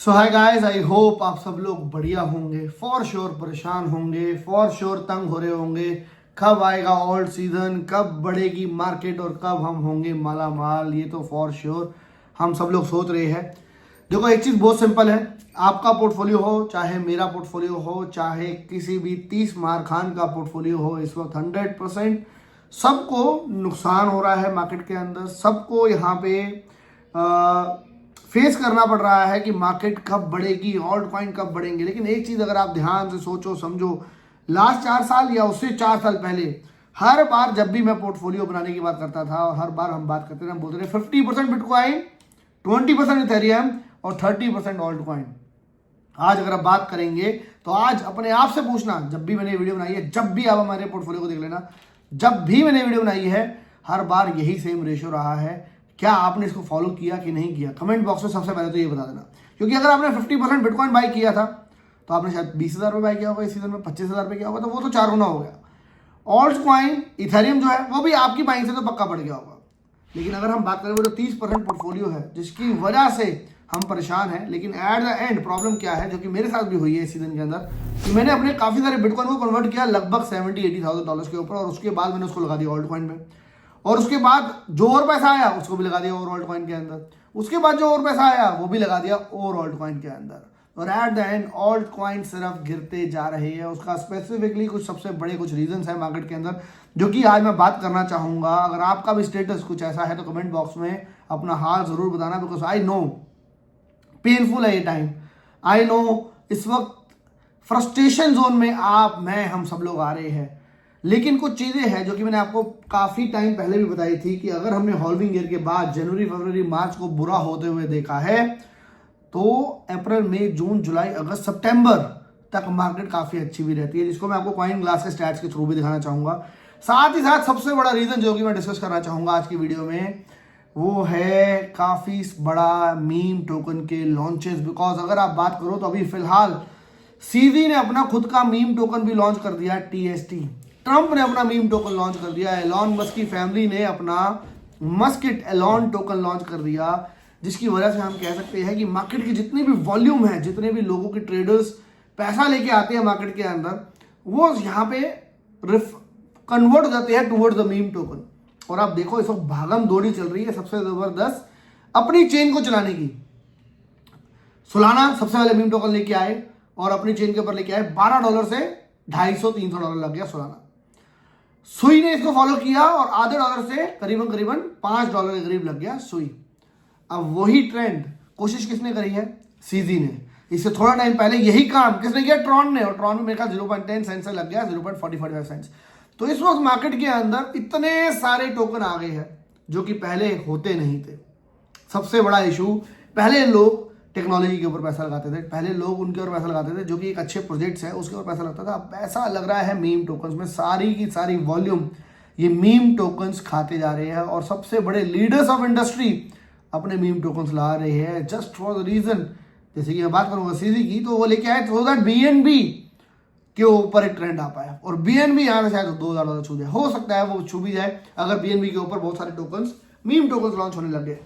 So hi guys, I hope आप सब लोग बढ़िया होंगे। फॉर श्योर परेशान होंगे, फॉर श्योर तंग हो रहे होंगे। कब आएगा ऑल्ट सीजन, कब बढ़ेगी मार्केट और कब हम होंगे माला माल, ये तो फॉर श्योर हम सब लोग सोच रहे हैं। देखो, एक चीज़ बहुत सिंपल है। आपका पोर्टफोलियो हो, चाहे मेरा पोर्टफोलियो हो, चाहे किसी भी 30 मार खान का पोर्टफोलियो हो, इस वक्त 100% सबको नुकसान हो रहा है मार्केट के अंदर। सबको यहाँ पे फेस करना पड़ रहा है कि मार्केट कब बढ़ेगी, ऑल्ट कॉइन कब बढ़ेंगे। लेकिन एक चीज़ अगर आप ध्यान से सोचो समझो, लास्ट 4 साल या उससे 4 साल पहले हर बार जब भी मैं पोर्टफोलियो बनाने की बात करता था, और हर बार हम बात करते थे, हम बोलते थे 50% बिटकॉइन, 20% इथेरियम और 30% ऑल्ट कॉइन। आज अगर आप बात करेंगे तो आज अपने आप से पूछना, जब भी मैंने वीडियो बनाई है, जब भी आप हमारे पोर्टफोलियो को देख लेना, जब भी मैंने वीडियो बनाई है, हर बार यही सेम रेशियो रहा है। क्या आपने इसको फॉलो किया कि नहीं किया? कमेंट बॉक्स में सबसे पहले तो ये बता देना। क्योंकि अगर आपने 50% बिटकॉइन बाई किया था तो आपने शायद 20,000 पे बाई किया होगा, इस सीजन में 25,000 पे किया होगा, तो वो तो 4 गुना हो गया। ऑल्ट कॉइन इथेरियम जो है वो भी आपकी बाइंग से तो पक्का बढ़ गया होगा। लेकिन अगर हम बात करें, वो जो 30% पोर्टफोलियो है जिसकी वजह से हम परेशान हैं, लेकिन एट द एंड प्रॉब्लम क्या है, जो कि मेरे साथ भी हुई है इस सीजन के अंदर, कि मैंने अपने काफ़ी सारे बिटकॉइन को कन्वर्ट किया लगभग $70,000-80,000 के ऊपर, और उसके बाद मैंने उसको लगा दिया ऑल्ट कॉइन में। और उसके बाद जो और पैसा आया उसको भी लगा दिया और ऑल्ट कॉइन के अंदर। उसके बाद जो और पैसा आया वो भी लगा दिया और ऑल्ट कॉइन के अंदर। और at the end alt coin सिर्फ गिरते जा रहे हैं। उसका स्पेसिफिकली कुछ सबसे बड़े कुछ रीजंस है मार्केट के अंदर, जो कि आज मैं बात करना चाहूँगा। अगर आपका भी स्टेटस कुछ ऐसा है तो कमेंट बॉक्स में अपना हाल ज़रूर बताना, बिकॉज आई नो पेनफुल है ये टाइम। आई नो इस वक्त फ्रस्ट्रेशन जोन में आप, मैं, हम सब लोग आ रहे हैं। लेकिन कुछ चीज़ें हैं जो कि मैंने आपको काफ़ी टाइम पहले भी बताई थी कि अगर हमने हॉल्विंग ईयर के बाद जनवरी, फरवरी, मार्च को बुरा होते हुए देखा है, तो अप्रैल, मई, जून, जुलाई, अगस्त, सितंबर तक मार्केट काफ़ी अच्छी भी रहती है, जिसको मैं आपको कॉइन ग्लास के स्टैट्स के थ्रू भी दिखाना चाहूँगा। साथ ही साथ सबसे बड़ा रीज़न जो कि मैं डिस्कस करना चाहूँगा आज की वीडियो में, वो है काफ़ी बड़ा मीम टोकन के लॉन्चेस। बिकॉज अगर आप बात करो तो अभी फिलहाल सीजी ने अपना खुद का मीम टोकन भी लॉन्च कर दिया, TST। ट्रंप ने अपना मीम टोकन लॉन्च कर दिया। एलॉन मस्क की फैमिली ने अपना मस्किट एलॉन टोकन लॉन्च कर दिया, जिसकी वजह से हम कह सकते हैं कि मार्केट की जितनी भी वॉल्यूम है, जितने भी लोगों के ट्रेडर्स पैसा लेके आते हैं मार्केट के अंदर, वो यहाँ पे कन्वर्ट हो जाते हैं टुवर्ड्स द मीम टोकन। और आप देखो, इस वक्त भागम दौड़ी चल रही है सबसे ज़बरदस्त अपनी चेन को चलाने की। सोलाना सबसे पहले मीम टोकन लेके आए और अपनी चेन के ऊपर लेके आए। $12 से $250-300 लग गया सोलाना। सुई ने इसको फॉलो किया और आधे डॉलर से करीबन $5 के करीब लग गया सुई। अब वही ट्रेंड कोशिश किसने करी है? सीजी ने। इससे थोड़ा टाइम पहले यही काम किसने किया? ट्रॉन ने। और ट्रॉन में मेरे ख्याल 0.10 सेंट से लग गया 0.45 सेंट्स। तो इस वक्त मार्केट के अंदर इतने सारे टोकन आ गए हैं जो कि पहले होते नहीं थे। सबसे बड़ा इशू, पहले लोग टेक्नोलॉजी के ऊपर पैसा लगाते थे, पहले लोग उनके ऊपर पैसा लगाते थे जो कि एक अच्छे प्रोजेक्ट्स है उसके ऊपर पैसा लगता था। अब पैसा लग रहा है मीम टोकन्स में। सारी की सारी वॉल्यूम ये मीम टोकन्स खाते जा रहे हैं, और सबसे बड़े लीडर्स ऑफ इंडस्ट्री अपने मीम टोकन्स ला रहे हैं जस्ट फॉर द रीजन, जैसे कि मैं बात करूंगा सीजी की, तो वो लेके आए सो दैट BNB के ऊपर एक ट्रेंड आ पाया। और BNB यहाँ से शायद $2,000 छू जाए, हो सकता है वो छू भी जाए अगर BNB के ऊपर बहुत सारे टोकन्स, मीम टोकन्स लॉन्च होने लग गए।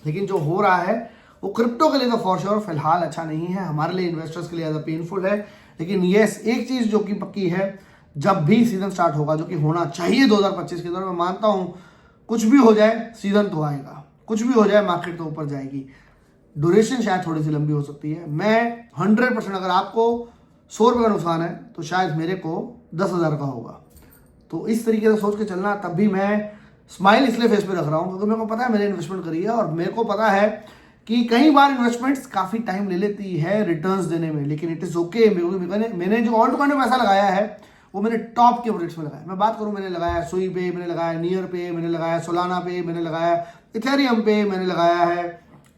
लेकिन जो हो रहा है वो क्रिप्टो के लिए तो फॉर श्योर फिलहाल अच्छा नहीं है, हमारे लिए इन्वेस्टर्स के लिए ज़्यादा पेनफुल है। लेकिन यस, एक चीज़ जो कि पक्की है, जब भी सीजन स्टार्ट होगा, जो कि होना चाहिए 2025 के अंदर, मैं मानता हूँ कुछ भी हो जाए सीजन तो आएगा, कुछ भी हो जाए मार्केट तो ऊपर जाएगी। ड्यूरेशन शायद थोड़ी सी लंबी हो सकती है। मैं 100%, अगर आपको $100 का नुकसान है तो शायद मेरे को 10,000 का होगा। तो इस तरीके से सोच के चलना। तब भी मैं स्माइल इसलिए फेस पे रख रहा हूँ क्योंकि मेरे को पता है मैंने इन्वेस्टमेंट करी है, और मेरे को पता है कि कई बार इन्वेस्टमेंट्स काफ़ी टाइम ले लेती है रिटर्न्स देने में। लेकिन इट इज़ ओके। मैंने जो ऑल्ट कॉइन में पैसा लगाया है वो मैंने टॉप के प्रोजेक्ट्स में लगाया। मैं बात करूँ, मैंने लगाया सुई पे, मैंने लगाया नियर पे, मैंने लगाया सोलाना पे, मैंने लगाया इथेरियम पे, मैंने लगाया है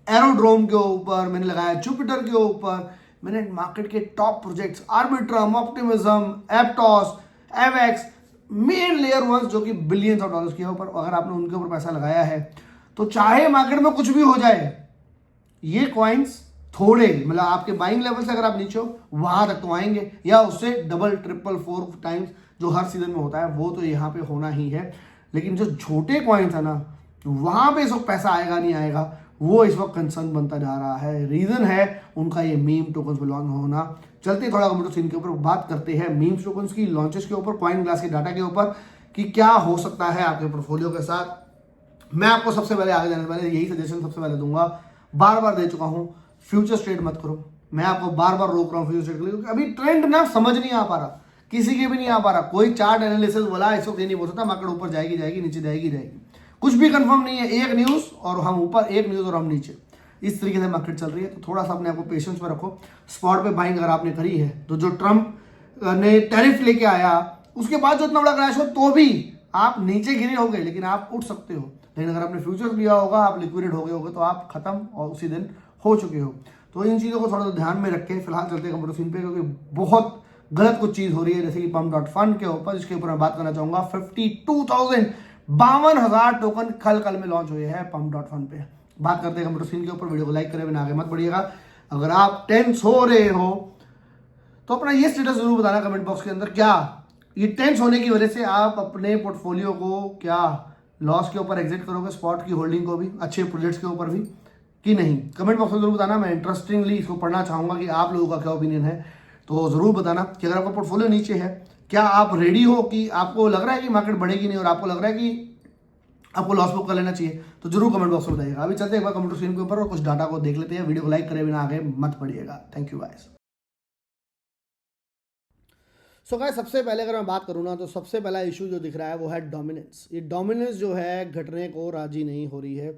एरोड्रोम के ऊपर, मैंने लगाया जुपिटर के ऊपर। मैंने मार्केट के top projects Arbitrum, Optimism, Aptos, Avax, main layer ones जो कि बिलियंस ऑफ डॉलर्स के ऊपर, अगर आपने उनके ऊपर पैसा लगाया है तो चाहे मार्केट में कुछ भी हो जाए, ये कॉइन्स थोड़े, मतलब आपके बाइंग लेवल से अगर आप नीचे हो वहां तक तो आएंगे, या उससे डबल, ट्रिपल, 4 टाइम्स जो हर सीजन में होता है वो तो यहाँ पे होना ही है। लेकिन जो छोटे कॉइन्स है ना, वहां पे इस वक्त पैसा आएगा नहीं आएगा वो इस वक्त कंसर्न बनता जा रहा है। रीजन है उनका ये मीम टोकन्स में लॉन्च होना। चलते थोड़ा कंप्यूटर सीन के ऊपर बात करते हैं मीम्स टोकन्स की लॉन्चेस के ऊपर, कॉइन ग्लास के डाटा के ऊपर कि क्या हो सकता है आपके पोर्टफोलियो के साथ। मैं आपको सबसे पहले आगे जाने से पहले यही सजेशन सबसे पहले दूंगा, बार बार दे चुका हूं, फ्यूचर्स ट्रेड मत करो। मैं आपको बार बार रोक रहा हूं फ्यूचर ट्रेड के लिए, क्योंकि अभी ट्रेंड ना समझ नहीं आ पा रहा, किसी के भी नहीं आ पा रहा। कोई चार्ट एनालिसिस वाला इस वक्त ये नहीं बोल सकता मार्केट ऊपर जाएगी जाएगी नीचे जाएगी जाएगी, कुछ भी कंफर्म नहीं है। एक न्यूज और हम ऊपर, एक न्यूज और हम नीचे, इस तरीके से मार्केट चल रही है। तो थोड़ा सा अपने आपको पेशेंस में रखो। स्पॉट पे बाइंग अगर आपने करी है तो जो ट्रंप ने टैरिफ लेके आया उसके बाद जो इतना बड़ा क्रैश हो तो भी आप नीचे गिरे होगे, लेकिन आप उठ सकते हो। लेकिन अगर आपने फ्यूचर्स लिया होगा, आप लिक्विडेट हो गए होगे, तो आप खत्म और उसी दिन हो चुके हो। तो इन चीज़ों को थोड़ा सा ध्यान में रखें। फिलहाल चलते हैं कंप्यूटर सीन पे, क्योंकि बहुत गलत कुछ चीज़ हो रही है, जैसे कि pump.fund के ऊपर, जिसके ऊपर मैं बात करना चाहूंगा। 52,000 टोकन कल में लॉन्च हुए हैं pump.fund पे। बात करते हैं कंप्यूटर सीन के ऊपर। वीडियो को लाइक करें बिना आगे मत बढ़िएगा। अगर आप टेंस हो रहे हो तो अपना ये स्टेटस जरूर बताना कमेंट बॉक्स के अंदर, क्या ये टेंस होने की वजह से आप अपने पोर्टफोलियो को क्या लॉस के ऊपर एग्जिट करोगे, स्पॉट की होल्डिंग को भी, अच्छे प्रोजेक्ट्स के ऊपर भी, कि नहीं। कमेंट बॉक्स में जरूर बताना। मैं इंटरेस्टिंगली इसको पढ़ना चाहूंगा कि आप लोगों का क्या ओपिनियन है। तो जरूर बताना कि अगर आपका पोर्टफोलियो नीचे है, क्या आप रेडी हो, कि आपको लग रहा है कि मार्केट बढ़ेगी नहीं और आपको लग रहा है कि आपको लॉस बुक कर लेना चाहिए, तो जरूर कमेंट बॉक्स में बताइएगा। अभी चलते हैं एक बार कंप्यूटर स्क्रीन के ऊपर और कुछ डाटा को देख लेते हैं। वीडियो को लाइक करे बिना आगे मत बढ़िएगा। Thank you guys. So guys, सबसे पहले अगर मैं बात करूँ ना, तो सबसे पहला इशू जो दिख रहा है वो है डोमिनेंस। ये डोमिनेंस जो है घटने को राजी नहीं हो रही है।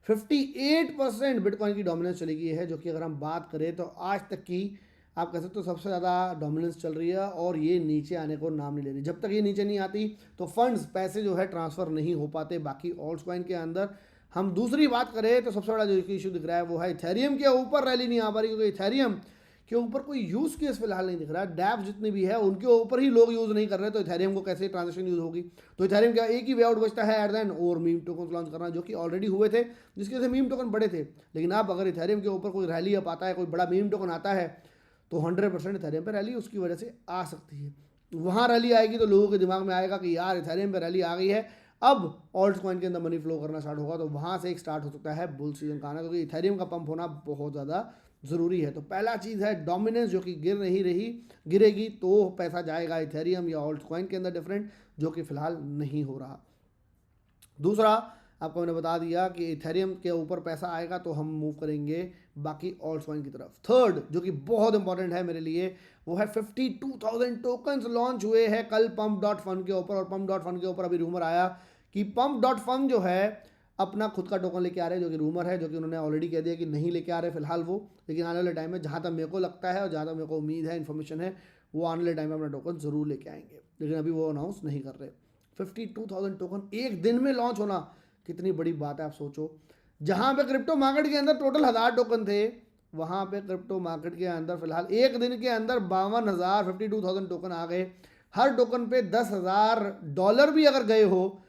58% बिटकॉइन की डोमिनेंस चली गई है, जो कि अगर हम बात करें तो आज तक की आप कह सकते हो सबसे ज़्यादा डोमिनेंस चल रही है, और ये नीचे आने को नाम नहीं ले रही। जब तक ये नीचे नहीं आती तो फंड्स, पैसे जो है ट्रांसफ़र नहीं हो पाते बाकी ऑल्ट कॉइन के अंदर। हम दूसरी बात करें तो सबसे बड़ा जो इशू दिख रहा है वो है इथेरियम के ऊपर रैली नहीं आ पा रही, क्योंकि इथेरियम के ऊपर कोई यूज़ केस फिलहाल नहीं दिख रहा। डैप्स जितने भी है उनके ऊपर ही लोग यूज़ नहीं कर रहे, तो इथेरियम को कैसे ट्रांजेक्शन यूज़ होगी। तो इथेरियम का एक ही वे आउट बचता है एट द एंड, और मीम टोकन लॉन्च करना, जो कि ऑलरेडी हुए थे, जिसके वजह से मीम टोकन बड़े थे। लेकिन अब अगर इथेरियम के ऊपर कोई रैली अप आता है, कोई बड़ा मीम टोकन आता है, तो 100% इथेरियम पर रैली उसकी वजह से आ सकती है। वहाँ रैली आएगी तो लोगों के दिमाग में आएगा कि यार इथेरियम पर रैली आ गई है, अब ऑल्ट कॉइन के अंदर मनी फ्लो करना स्टार्ट होगा। तो वहाँ से एक स्टार्ट हो सकता है बुल सीजन का आना, क्योंकि इथेरियम का पंप होना बहुत ज़्यादा ज़रूरी है। तो पहला चीज़ है डोमिनेंस, जो कि गिर नहीं रही, गिरेगी तो पैसा जाएगा इथेरियम या ऑल्ट कॉइन के अंदर डिफरेंट, जो कि फिलहाल नहीं हो रहा। दूसरा, आपको मैंने बता दिया कि इथेरियम के ऊपर पैसा आएगा तो हम मूव करेंगे बाकी ऑल्ट कॉइन की तरफ। थर्ड, जो कि बहुत इंपॉर्टेंट है मेरे लिए, वो है 52,000 टोकन्स लॉन्च हुए हैं कल pump.fund के ऊपर। और pump.fund के ऊपर अभी रूमर आया कि pump.fund जो है अपना खुद का टोकन लेके आ रहे हैं, जो कि रूमर है, जो कि उन्होंने ऑलरेडी कह दिया कि नहीं लेके आ रहे फिलहाल वो। लेकिन आने वाले टाइम में, जहाँ तक मेरे को लगता है और जहाँ तक मेरे को उम्मीद है, इन्फॉर्मेशन है, वो आने वाले टाइम में अपना टोकन जरूर लेके आएंगे, लेकिन अभी वो अनाउंस नहीं कर रहे। 52,000 टोकन एक दिन में लॉन्च होना कितनी बड़ी बात है, आप सोचो। जहाँ पे क्रिप्टो मार्केट के अंदर टोटल 1000 टोकन थे, वहाँ पे क्रिप्टो मार्केट के अंदर फिलहाल एक दिन के अंदर 52,000 52,000 टोकन आ गए। हर टोकन पे $10,000 भी अगर गए हो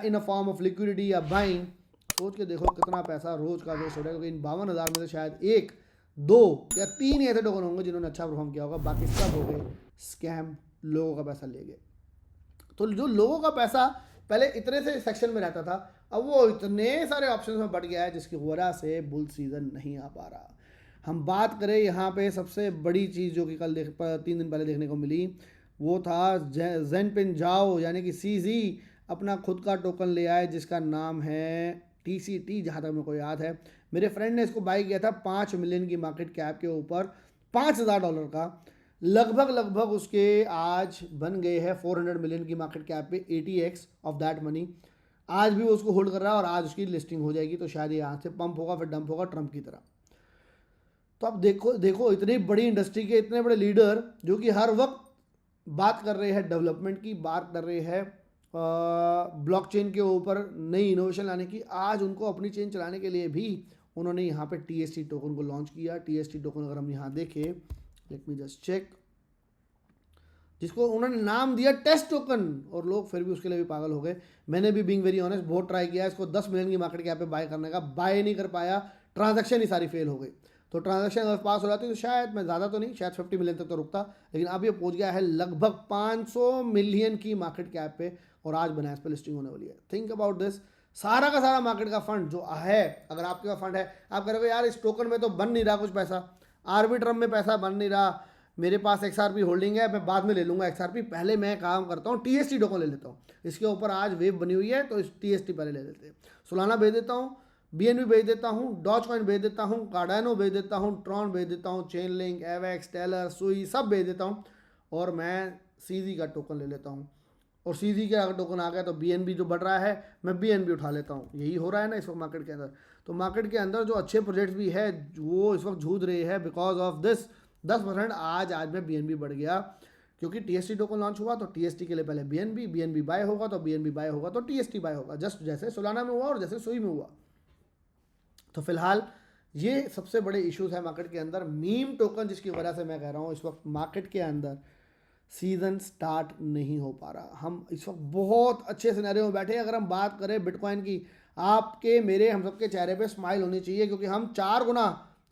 इन अ फॉर्म ऑफ लिक्विडिटी या बाइंग, सोच के देखो कितना पैसा रोज का वेस्ट हो रहा है। क्योंकि इन 52,000 में से शायद 1, 2 या 3 ऐसे टोकन होंगे जिन्होंने अच्छा परफॉर्म किया होगा, बाकी सब हो गए स्कैम, लोगों का पैसा ले गए। तो जो लोगों का पैसा पहले इतने से सेक्शन में रहता था, अब वो इतने सारे ऑप्शन में बढ़ गया है, जिसकी वजह से बुल सीजन नहीं आ पा रहा। हम बात करें यहाँ पे सबसे बड़ी चीज़ जो कि कल 3 दिन पहले देखने को मिली, वो था ज़ेनपिन जाओ यानी कि CZ अपना खुद का टोकन ले आए, जिसका नाम है TCT, जहाँ तक मेरे को याद है। मेरे फ्रेंड ने इसको बाई किया था 5 मिलियन की मार्केट कैप के ऊपर, $5,000 का। लगभग उसके आज बन गए हैं 400 मिलियन की मार्केट कैप पे, 80x ऑफ दैट मनी। आज भी वो उसको होल्ड कर रहा है और आज उसकी लिस्टिंग हो जाएगी, तो शायद ये यहाँ से पंप होगा फिर डंप होगा ट्रंप की तरह। तो अब देखो इतनी बड़ी इंडस्ट्री के इतने बड़े लीडर जो कि हर वक्त बात कर रहे हैं डेवलपमेंट की, बात कर रहे हैं ब्लॉकचेन के ऊपर नई इनोवेशन लाने की, आज उनको अपनी चेन चलाने के लिए भी उन्होंने यहाँ पे TST टोकन को लॉन्च किया। TST टोकन अगर हम यहाँ देखें, लेट मी जस्ट चेक, जिसको उन्होंने नाम दिया टेस्ट टोकन, और लोग फिर भी उसके लिए भी पागल हो गए। मैंने भी बीइंग वेरी ऑनेस्ट बहुत ट्राई किया इसको 10 मिलियन की मार्केट कैप पे बाय करने का, बाय नहीं कर पाया, ट्रांजैक्शन ही सारी फेल हो गई। तो ट्रांजैक्शन अगर पास हो जाती तो शायद मैं ज़्यादा तो नहीं, शायद 50 मिलियन तक तो रुकता, लेकिन अब ये पहुंच गया है लगभग 500 मिलियन की मार्केट कैप पे, और आज बनास पे लिस्टिंग होने वाली है। थिंक अबाउट दिस, सारा का सारा मार्केट का फंड जो है, अगर आपके पास फंड है, आप कह रहे हो यार इस टोकन में तो बन नहीं रहा कुछ पैसा, आर्बिट्रम में पैसा बन नहीं रहा, मेरे पास XRP होल्डिंग है, मैं बाद में ले लूँगा XRP, पहले मैं काम करता हूँ TST टोकन ले लेता हूँ, इसके ऊपर आज वेव बनी हुई है तो इस TST पहले ले लेते हैं, सोलाना भेज देता हूँ, BNB भेज देता हूँ, डॉज कॉइन भेज देता हूँ, कार्डानो भेज देता हूँ, ट्रॉन भेज देता हूँ, चेन लिंक, एवेक्स, टेलर, सुई सब भेज देता हूँ, और मैं CZ का टोकन ले लेता हूँ, और CZ का अगर टोकन आ गया तो BNB जो बढ़ रहा है मैं BNB उठा लेता हूँ। यही हो रहा है ना इस वक्त मार्केट के अंदर। तो मार्केट के अंदर जो अच्छे प्रोजेक्ट्स भी है वो इस वक्त जूझ रहे हैं बिकॉज ऑफ दिस 10%। आज में BNB बढ़ गया क्योंकि TST टोकन लॉन्च हुआ, तो TST के लिए पहले BNB बाय होगा, तो BNB बाय होगा तो TST बाय होगा, जस्ट जैसे सोलाना में हुआ और जैसे सुई में हुआ। तो फिलहाल ये सबसे बड़े इश्यूज है मार्केट के अंदर, मीम टोकन, जिसकी वजह से मैं कह रहा हूँ इस वक्त मार्केट के अंदर सीजन स्टार्ट नहीं हो पा रहा। हम इस वक्त बहुत अच्छे सिनेरियो में बैठे हैं। अगर हम बात करें बिटकॉइन की, आपके मेरे हम सबके चेहरे पे स्माइल होनी चाहिए क्योंकि हम 4 गुना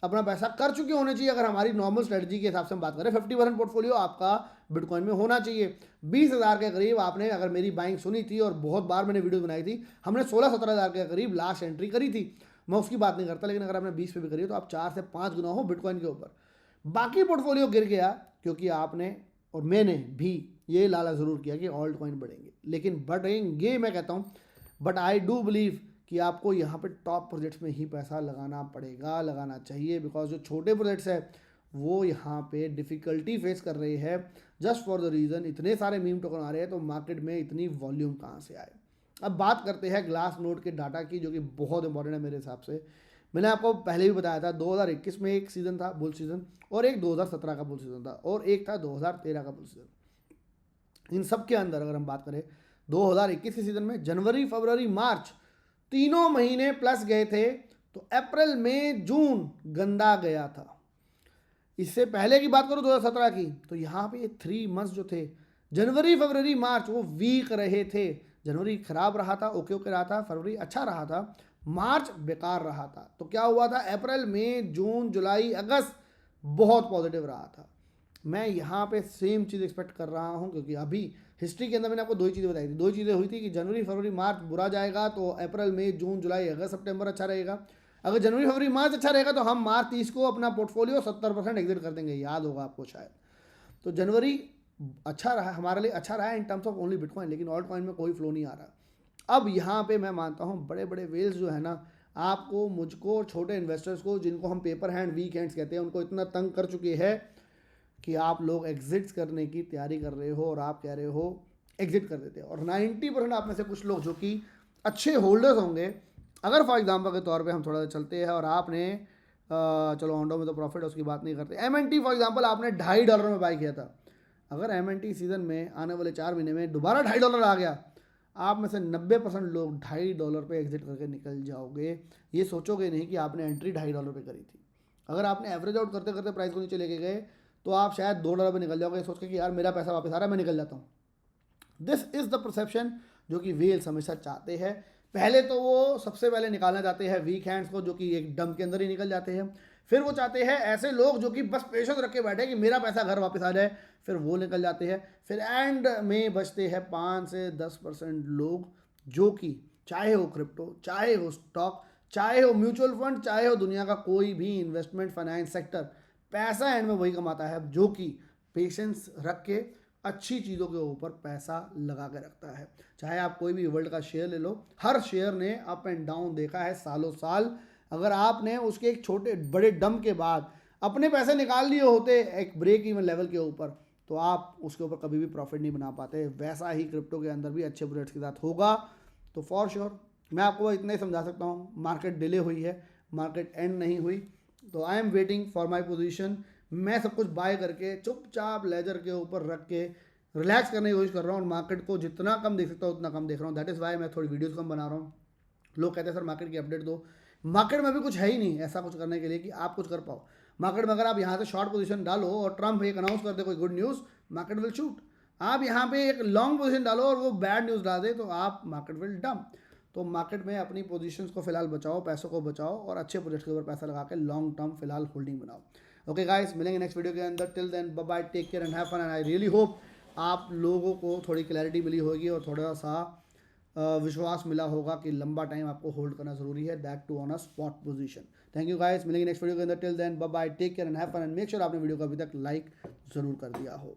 अपना पैसा कर चुके होने चाहिए। अगर हमारी नॉर्मल स्ट्रेटजी के हिसाब से हम बात करें 50% पोर्टफोलियो आपका बिटकॉइन में होना चाहिए। 20,000 के करीब आपने अगर मेरी बाइंग सुनी थी, और बहुत बार मैंने वीडियो बनाई थी, हमने 16-17 हज़ार के करीब लास्ट एंट्री करी थी, मैं उसकी बात नहीं करता, लेकिन अगर आपने 20 पे भी करी है तो आप 4 से 5 गुना हो बिटकॉइन के ऊपर। बाकी पोर्टफोलियो गिर गया क्योंकि आपने और मैंने भी ये लाला ज़रूर किया कि ऑल्ट कॉइन बढ़ेंगे, लेकिन बढ़ेंगे मैं कहता हूँ, बट आई डू बिलीव कि आपको यहाँ पे टॉप प्रोजेक्ट्स में ही पैसा लगाना पड़ेगा, लगाना चाहिए, बिकॉज जो छोटे प्रोजेक्ट्स हैं वो यहाँ पे डिफ़िकल्टी फेस कर रहे हैं जस्ट फॉर द रीज़न इतने सारे मीम टोकन आ रहे हैं, तो मार्केट में इतनी वॉल्यूम कहाँ से आए। अब बात करते हैं ग्लास नोड के डाटा की, जो कि बहुत इंपॉर्टेंट है मेरे हिसाब से। मैंने आपको पहले भी बताया था 2021 में एक सीज़न था बुल सीज़न, और एक 2017 का बुल सीज़न था, और एक था 2013 का बुल सीज़न। इन सब के अंदर अगर हम बात करें 2021 के सीज़न में जनवरी, फरवरी, मार्च तीनों महीने प्लस गए थे, तो अप्रैल, मई, जून गंदा गया था। इससे पहले की बात करूं 2017 की, तो यहाँ पे 3 मंथ्स जो थे जनवरी, फरवरी, मार्च वो वीक रहे थे। जनवरी खराब रहा था, ओके रहा था, फरवरी अच्छा रहा था, मार्च बेकार रहा था। तो क्या हुआ था, अप्रैल, मई, जून, जुलाई, अगस्त बहुत पॉजिटिव रहा था। मैं यहाँ पे सेम चीज़ एक्सपेक्ट कर रहा हूँ क्योंकि अभी हिस्ट्री के अंदर मैंने आपको 2 ही चीज़ें बताई थी। 2 चीज़ें हुई थी कि जनवरी, फरवरी, मार्च बुरा जाएगा तो अप्रैल, मई, जून, जुलाई, अगस्त, सितंबर अच्छा रहेगा। अगर जनवरी, फरवरी, मार्च अच्छा रहेगा तो हम मार्च 30 को अपना पोर्टफोलियो 70% एग्जिट कर देंगे, याद होगा आपको शायद। तो जनवरी अच्छा रहा हमारे लिए, अच्छा रहा in terms of only bitcoin, लेकिन ऑल्ट कॉइन में कोई फ्लो नहीं आ रहा। अब यहाँ पे मैं मानता हूँ बड़े बड़े वेल्स जो है ना, आपको, मुझको, छोटे इन्वेस्टर्स को, जिनको हम पेपर हैंड वीक हैंड्स कहते हैं, उनको इतना तंग कर चुके हैं कि आप लोग एग्जिट्स करने की तैयारी कर रहे हो और आप कह रहे हो एग्जिट कर देते हैं। और 90% आप में से कुछ लोग जो कि अच्छे होल्डर्स होंगे, अगर फॉर एग्जांपल के तौर पे हम थोड़ा सा चलते हैं और आपने चलो ऑन्डो में तो प्रॉफिट है उसकी बात नहीं करते, MNT फॉर एग्जांपल आपने $2.5 में बाई किया था। अगर MNT सीजन में आने वाले 4 महीने में दोबारा $2.5 आ गया, आप में से 90% लोग $2.5 पे एग्जिट करके निकल जाओगे। ये सोचोगे नहीं कि आपने एंट्री $2.5 पे करी थी। अगर आपने एवरेज आउट करते करते प्राइस को नीचे लेके गए तो आप शायद $2 पे निकल जाओगे, सोच के कि यार मेरा पैसा वापस आ रहा है, मैं निकल जाता हूँ। दिस इज़ द परसेप्शन जो कि वेल्स हमेशा चाहते हैं। पहले तो वो सबसे पहले निकालना चाहते हैं वीक हैंड्स को, जो कि एक डम के अंदर ही निकल जाते हैं। फिर वो चाहते हैं ऐसे लोग जो कि बस पेशेंस रख के बैठे कि मेरा पैसा घर वापस आ जाए, फिर वो निकल जाते हैं। फिर एंड में बचते हैं 5 से 10% लोग, जो कि चाहे हो क्रिप्टो, चाहे हो स्टॉक, चाहे हो म्यूचुअल फंड, चाहे हो दुनिया का कोई भी इन्वेस्टमेंट फाइनेंस सेक्टर, पैसा एंड में वही कमाता है जो कि पेशेंस रख के अच्छी चीज़ों के ऊपर पैसा लगा के रखता है। चाहे आप कोई भी वर्ल्ड का शेयर ले लो, हर शेयर ने अप एंड डाउन देखा है सालों साल। अगर आपने उसके एक छोटे बड़े डम के बाद अपने पैसे निकाल लिए होते एक ब्रेक इवन लेवल के ऊपर, तो आप उसके ऊपर कभी भी प्रॉफिट नहीं बना पाते। वैसा ही क्रिप्टो के अंदर भी अच्छे प्रोजेक्ट्स के साथ होगा। तो फॉर श्योर मैं आपको इतना ही समझा सकता हूँ, मार्केट डिले हुई है, मार्केट एंड नहीं हुई। तो I am waiting for my position. मैं सब कुछ बाय करके चुपचाप लेजर के ऊपर रख के रिलैक्स करने की कोशिश कर रहा हूँ, और मार्केट को जितना कम देख सकता हूँ उतना कम देख रहा हूँ। दैट इज़ वाई मैं थोड़ी वीडियोस कम बना रहा हूँ। लोग कहते हैं सर मार्केट की अपडेट दो, मार्केट में भी कुछ है ही नहीं ऐसा कुछ करने के लिए कि आप कुछ कर पाओ। मार्केट में अगर आप यहाँ से शॉर्ट पोजीशन डालो और ट्रम्प एक अनाउंस कर दे कोई good news, market will shoot. आप यहाँ पे एक लॉन्ग पोजीशन डालो और वो बैड न्यूज़ डाल दे तो आप मार्केट विल डंप। तो मार्केट में अपनी पोजीशंस को फिलहाल बचाओ, पैसों को बचाओ, और अच्छे प्रोजेक्ट के ऊपर पैसा लगा के लॉन्ग टर्म फिलहाल होल्डिंग बनाओ। ओके गाइस, मिलेंगे नेक्स्ट वीडियो के अंदर। Till then bye bye, take care and have fun. And I really hope आप लोगों को थोड़ी क्लैरिटी मिली होगी और थोड़ा सा विश्वास मिला होगा कि लंबा टाइम आपको होल्ड करना जरूरी है, that to on a spot position. Thank you guys, मिलेंगे नेक्स्ट वीडियो के अंदर। Till then bye bye, take care and have fun and make sure आपने वीडियो को अभी तक लाइक जरूर कर दिया हो।